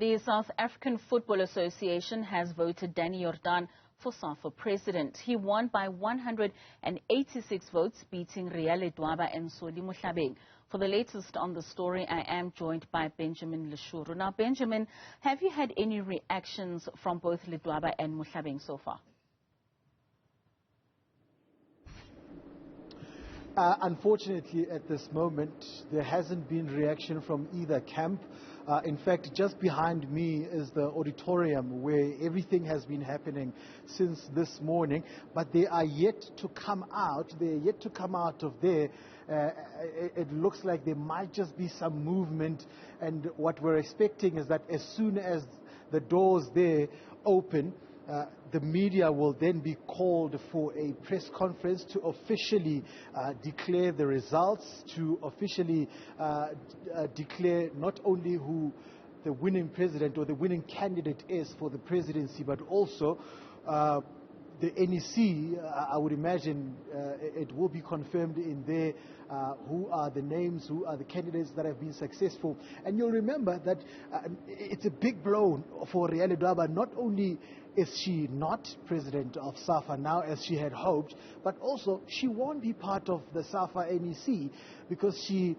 The South African Football Association has voted Danny Jordaan for SAFA president. He won by 186 votes, beating Ledwaba and Mohlabeng. For the latest on the story, I am joined by Benjamin Leshoro. Now, Benjamin, have you had any reactions from both Ledwaba and Mohlabeng so far? Unfortunately, at this moment, there hasn't been reaction from either camp. In fact, just behind me is the auditorium where everything has been happening since this morning, but they are yet to come out. They're yet to come out of there. It looks like there might just be some movement, and what we're expecting is that as soon as the doors there open, the media will then be called for a press conference to officially declare the results, to officially declare not only who the winning president or the winning candidate is for the presidency, but also the NEC. I would imagine it will be confirmed in there who are the names, who are the candidates that have been successful. And you'll remember that it's a big blow for Ledwaba. Not only is she not president of SAFA now as she had hoped, but also she won't be part of the SAFA NEC because she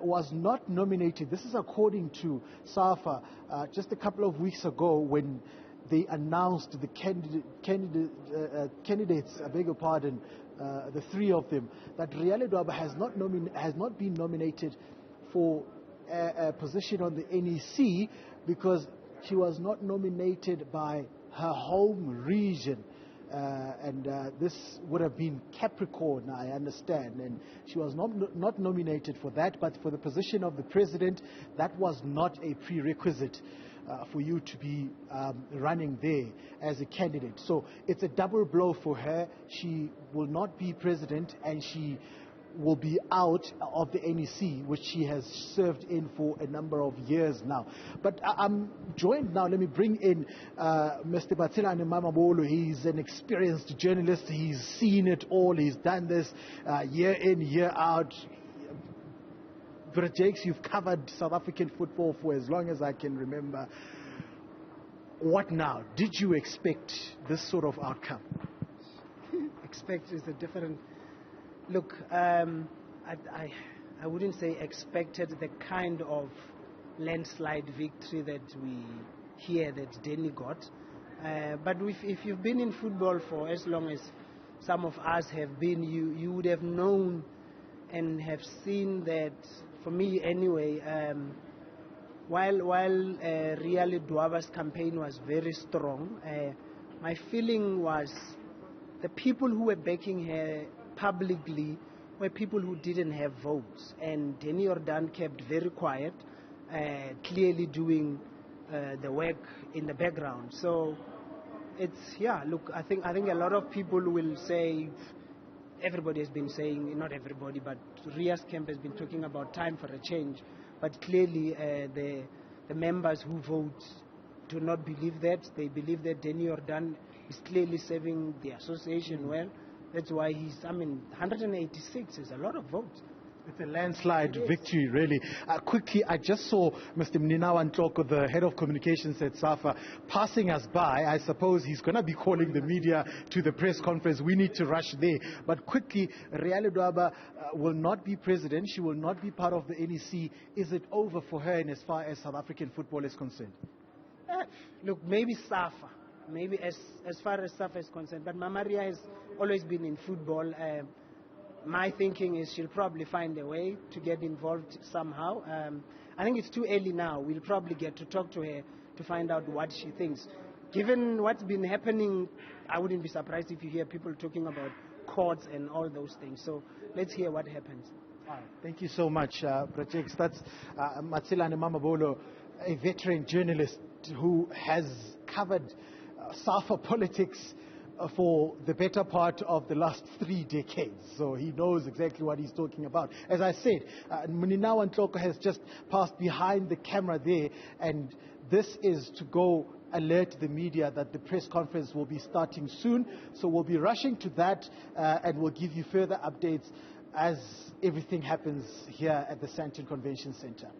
was not nominated. This is according to SAFA just a couple of weeks ago when they announced the candidates, I beg your pardon, the three of them, that Ledwaba has not been nominated for a position on the NEC because she was not nominated by her home region. This would have been Capricorn, I understand, and she was not nominated for that, but for the position of the president, that was not a prerequisite for you to be running there as a candidate. So it's a double blow for her. She will not be president, and she will be out of the NEC, which she has served in for a number of years now. But I'm joined now. Let me bring in Mr. Matsila Mamabolo. He's an experienced journalist. He's seen it all. He's done this year in, year out. Jakes, you've covered South African football for as long as I can remember. What now? Did you expect this sort of outcome? Expect is a different... Look, I wouldn't say expected the kind of landslide victory that we hear that Danny got. But if you've been in football for as long as some of us have been, you would have known and have seen that, for me anyway, while Ledwaba's campaign was very strong, my feeling was the people who were backing her publicly were people who didn't have votes, and Danny Jordaan kept very quiet, clearly doing the work in the background. So it's, yeah, look, I think a lot of people will say, everybody has been saying, not everybody, but Ria's camp has been talking about time for a change, but clearly the members who vote do not believe that. They believe that Danny Jordaan is clearly serving the association well. That's why he's, 186 is a lot of votes. It's a landslide victory, really. Quickly, I just saw Mr. Mninawa Ntloko, the head of communications at SAFA, passing us by. I suppose he's going to be calling the media to the press conference. We need to rush there. But quickly, Ledwaba will not be president. She will not be part of the NEC. Is it over for her in as far as South African football is concerned? Look, maybe SAFA. Maybe as far as SAFA is concerned. But Mama Ria has always been in football. My thinking is she'll probably find a way to get involved somehow. I think it's too early now. We'll probably get to talk to her to find out what she thinks. Given what's been happening, I wouldn't be surprised if you hear people talking about courts and all those things. So let's hear what happens. All right. Thank you so much, Jakes. That's Matsila Mamabolo, a veteran journalist who has covered SAFA politics for the better part of the last 3 decades. So he knows exactly what he's talking about. As I said, Mninawa Ntloko has just passed behind the camera there, and this is to go alert the media that the press conference will be starting soon. So we'll be rushing to that, and we'll give you further updates as everything happens here at the Sandton Convention Center.